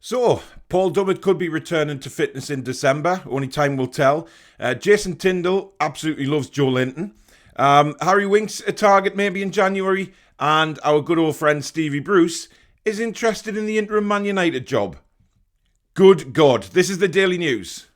So, Paul Dummett could be returning to fitness in December. Only time will tell. Jason Tindall absolutely loves Joelinton. Harry Winks, a target maybe in January. And our good old friend Stevie Bruce is interested in the interim Man United job. Good God, this is the Daily News.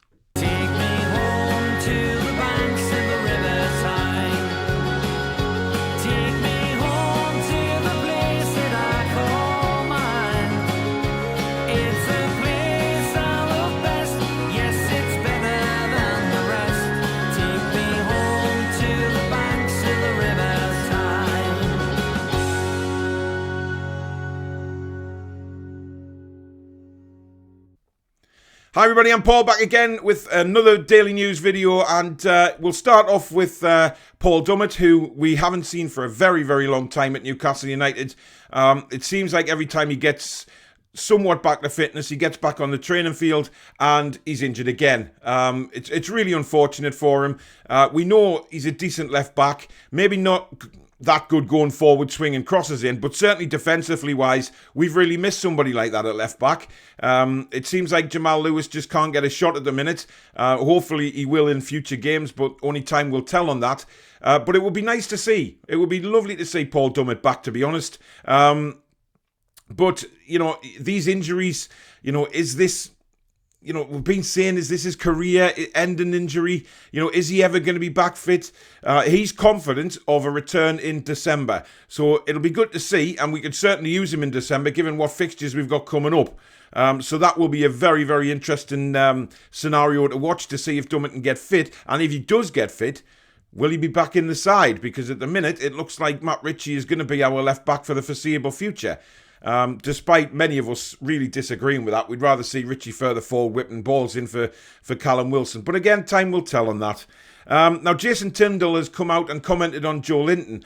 Hi everybody, I'm Paul back again with another Daily News video, and we'll start off with Paul Dummett, who we haven't seen for a very, very long time at Newcastle United. It seems like every time he gets somewhat back to fitness, he gets back on the training field and he's injured again. It's really unfortunate for him. We know he's a decent left back, maybe not that good going forward, swinging crosses in, but certainly defensively wise, we've really missed somebody like that at left back. It seems like Jamal Lewis just can't get a shot at the minute. Hopefully he will in future games, but only time will tell on that. But it would be nice to see. It would be lovely to see Paul Dummett back, to be honest. But, you know, these injuries, you know, is this... You know, we've been saying, is this his career-ending injury? You know, is he ever going to be back fit? He's confident of a return in December. So it'll be good to see, and we could certainly use him in December, given what fixtures we've got coming up. So that will be a very, very interesting scenario to watch, to see if Dummett can get fit. And if he does get fit, will he be back in the side? Because at the minute, it looks like Matt Ritchie is going to be our left back for the foreseeable future. Despite many of us really disagreeing with that, we'd rather see Ritchie further forward whipping balls in for Callum Wilson. But again, time will tell on that. Now, Jason Tindall has come out and commented on Joelinton.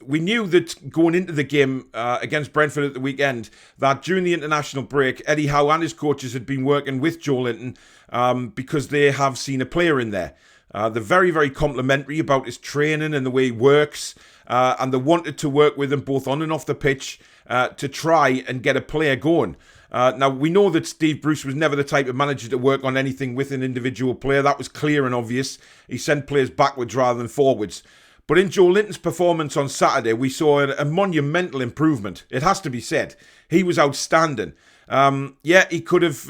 We knew that going into the game against Brentford at the weekend, that during the international break, Eddie Howe and his coaches had been working with Joelinton because they have seen a player in there. They're very, very complimentary about his training and the way he works. And they wanted to work with him both on and off the pitch to try and get a player going. Now, we know that Steve Bruce was never the type of manager to work on anything with an individual player. That was clear and obvious. He sent players backwards rather than forwards. But in Joelinton's performance on Saturday, we saw a monumental improvement. It has to be said. He was outstanding. Yeah, he could have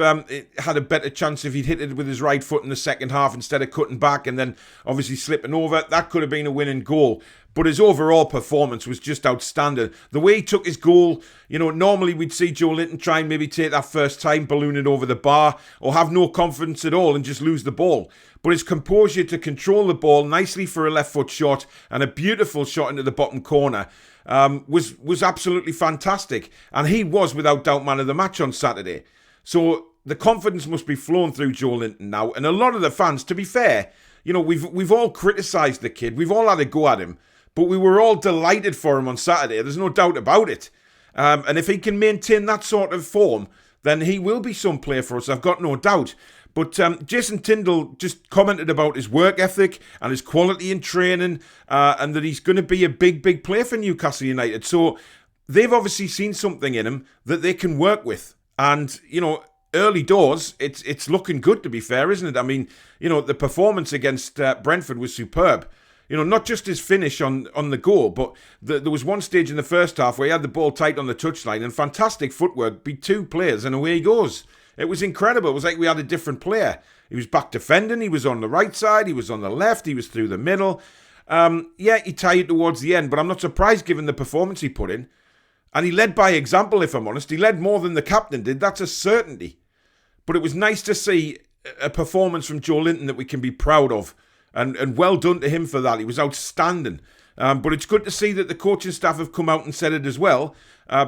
had a better chance if he'd hit it with his right foot in the second half instead of cutting back and then obviously slipping over. That could have been a winning goal. But his overall performance was just outstanding. The way he took his goal, you know, normally we'd see Joelinton try and maybe take that first time, balloon it over the bar, or have no confidence at all and just lose the ball. But his composure to control the ball nicely for a left foot shot and a beautiful shot into the bottom corner was absolutely fantastic. And he was, without doubt, man of the match on Saturday. So the confidence must be flowing through Joelinton now. And a lot of the fans, to be fair, you know, we've all criticised the kid. We've all had a go at him. But we were all delighted for him on Saturday. There's no doubt about it. And if he can maintain that sort of form, then he will be some player for us. I've got no doubt. But Jason Tindall just commented about his work ethic and his quality in training and that he's going to be a big, big player for Newcastle United. So they've obviously seen something in him that they can work with. And, you know, early doors, it's looking good, to be fair, isn't it? I mean, you know, the performance against Brentford was superb. You know, not just his finish on the goal, but there was one stage in the first half where he had the ball tight on the touchline and fantastic footwork, beat two players and away he goes. It was incredible. It was like we had a different player. He was back defending. He was on the right side. He was on the left. He was through the middle. Yeah, he tired towards the end, but I'm not surprised given the performance he put in. And he led by example, if I'm honest. He led more than the captain did. That's a certainty. But it was nice to see a performance from Joelinton that we can be proud of. And well done to him for that. He was outstanding. But it's good to see that the coaching staff have come out and said it as well,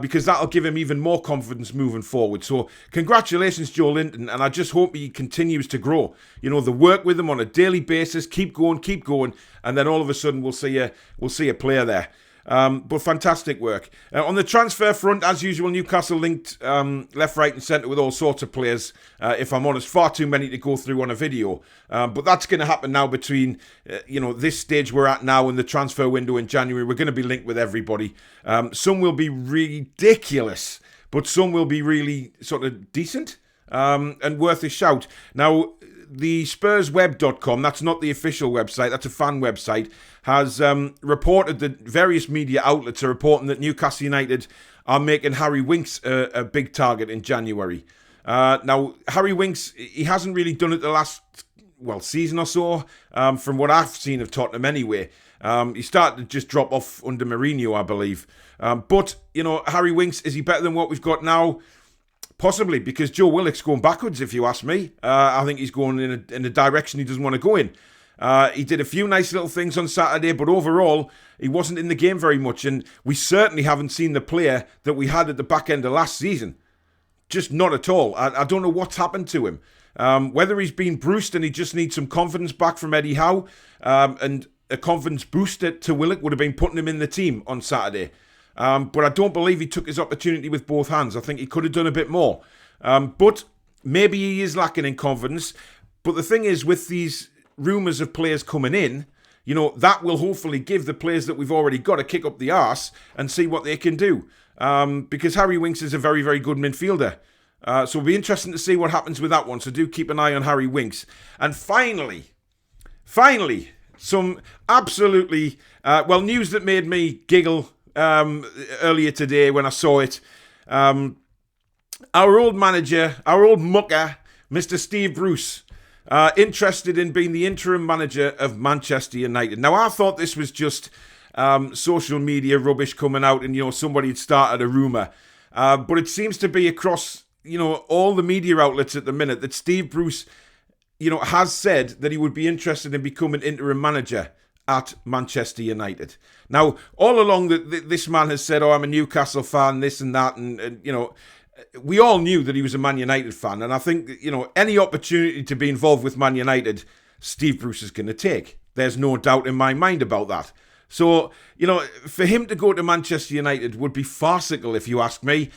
because that'll give him even more confidence moving forward. So congratulations, Joelinton, and I just hope he continues to grow. You know, the work with him on a daily basis, keep going, and then all of a sudden we'll see a player there. But fantastic work. On the transfer front, as usual, Newcastle linked left, right and centre with all sorts of players. If I'm honest, far too many to go through on a video. But that's going to happen now between, this stage we're at now and the transfer window in January. We're going to be linked with everybody. Some will be ridiculous. but some will be really sort of decent and worth a shout. Now, the SpursWeb.com, that's not the official website, that's a fan website, has reported that various media outlets are reporting that Newcastle United are making Harry Winks a big target in January. Now, Harry Winks, he hasn't really done it the last, season or so, from what I've seen of Tottenham anyway. He started to just drop off under Mourinho, I believe. But, Harry Winks, is he better than what we've got now? Possibly, because Joe Willock's going backwards, if you ask me. I think he's going in a direction he doesn't want to go in. He did a few nice little things on Saturday, but overall, he wasn't in the game very much. And we certainly haven't seen the player that we had at the back end of last season. Just not at all. I don't know what's happened to him. Whether he's been bruised and he just needs some confidence back from Eddie Howe, and a confidence boost to Willock would have been putting him in the team on Saturday. But I don't believe he took his opportunity with both hands. I think he could have done a bit more. But maybe he is lacking in confidence. But the thing is, with these rumours of players coming in, that will hopefully give the players that we've already got a kick up the arse and see what they can do. Because Harry Winks is a very, very good midfielder. So it'll be interesting to see what happens with that one. So do keep an eye on Harry Winks. And finally, some absolutely, news that made me giggle earlier today when I saw it. Our old manager, our old mucker, Mr. Steve Bruce, interested in being the interim manager of Manchester United. Now, I thought this was just social media rubbish coming out and, somebody had started a rumour. But it seems to be across, all the media outlets at the minute that Steve Bruce, has said that he would be interested in becoming interim manager at Manchester United. Now, all along this man has said, I'm a Newcastle fan, this and that, and we all knew that he was a Man United fan, and I think, any opportunity to be involved with Man United, Steve Bruce is going to take. There's no doubt in my mind about that. So, for him to go to Manchester United would be farcical, if you ask me.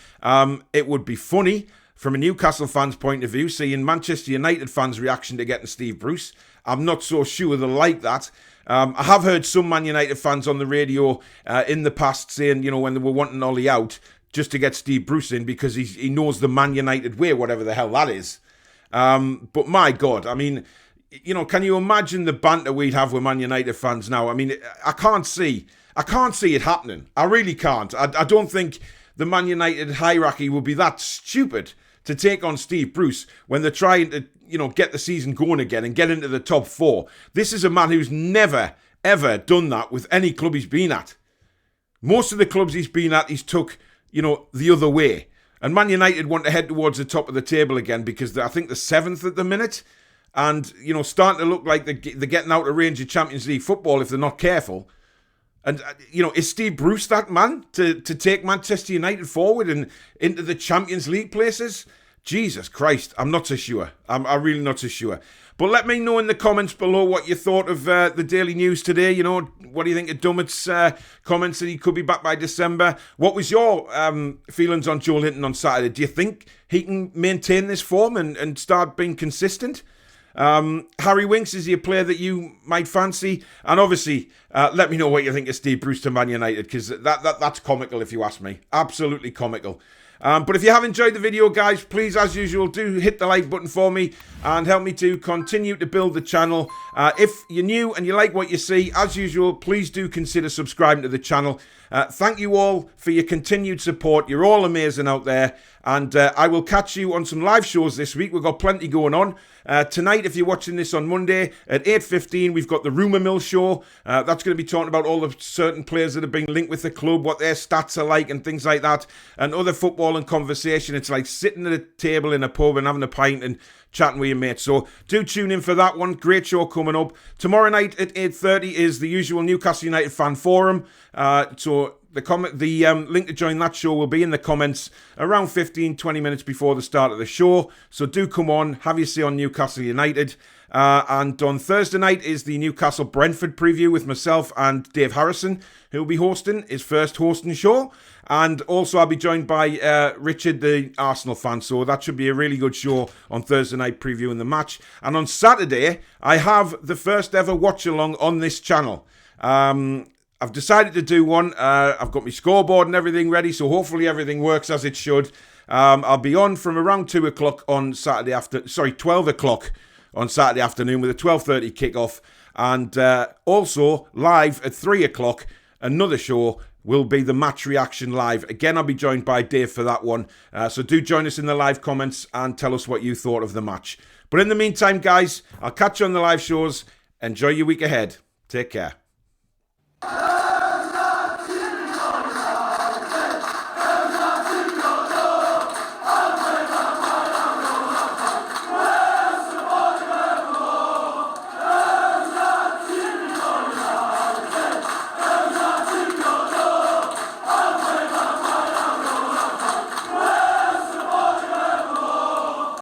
It would be funny from a Newcastle fan's point of view, seeing Manchester United fans' reaction to getting Steve Bruce. I'm not so sure they'll like that. I have heard some Man United fans on the radio in the past saying, when they were wanting Ollie out, just to get Steve Bruce in because he knows the Man United way, whatever the hell that is. But my God, I mean, can you imagine the banter we'd have with Man United fans now? I mean, I can't see it happening. I really can't. I don't think the Man United hierarchy will be that stupid to take on Steve Bruce when they're trying to, get the season going again and get into the top four. This is a man who's never, ever done that with any club he's been at. Most of the clubs he's been at, he's took, the other way. And Man United want to head towards the top of the table again because I think they're 7th at the minute. And, starting to look like they're getting out of range of Champions League football if they're not careful. And, is Steve Bruce that man to take Manchester United forward and into the Champions League places? Jesus Christ, I'm not so sure. I'm really not so sure. But let me know in the comments below what you thought of the Daily News today. What do you think of Dummett's comments that he could be back by December? What was your feelings on Joelinton on Saturday? Do you think he can maintain this form and start being consistent? Harry Winks, is he a player that you might fancy? And obviously, let me know what you think of Steve Bruce to Man United, because that's comical if you ask me. Absolutely comical. But if you have enjoyed the video, guys, please, as usual, do hit the like button for me and help me to continue to build the channel. If you're new and you like what you see, as usual, please do consider subscribing to the channel. Thank you all for your continued support. You're all amazing out there. And I will catch you on some live shows this week. We've got plenty going on. Tonight, if you're watching this on Monday at 8:15, we've got the Rumour Mill show. That's going to be talking about all the certain players that have been linked with the club, what their stats are like and things like that. And other football and conversation. It's like sitting at a table in a pub and having a pint and chatting with your mates. So do tune in for that one. Great show coming up. Tomorrow night at 8:30 is the usual Newcastle United fan forum. So the link to join that show will be in the comments around 15-20 minutes before the start of the show. So do come on, have your say on Newcastle United. And on Thursday night is the Newcastle Brentford preview with myself and Dave Harrison, who will be hosting his first hosting show. And also I'll be joined by Richard, the Arsenal fan. So that should be a really good show on Thursday night previewing the match. And on Saturday, I have the first ever watch along on this channel. I've decided to do one. I've got my scoreboard and everything ready, so hopefully everything works as it should. I'll be on from around 2 o'clock on Saturday 12 o'clock on Saturday afternoon with a 12:30 kickoff. And also live at 3 o'clock, another show will be the match reaction live. Again, I'll be joined by Dave for that one. So do join us in the live comments and tell us what you thought of the match. But in the meantime, guys, I'll catch you on the live shows. Enjoy your week ahead. Take care.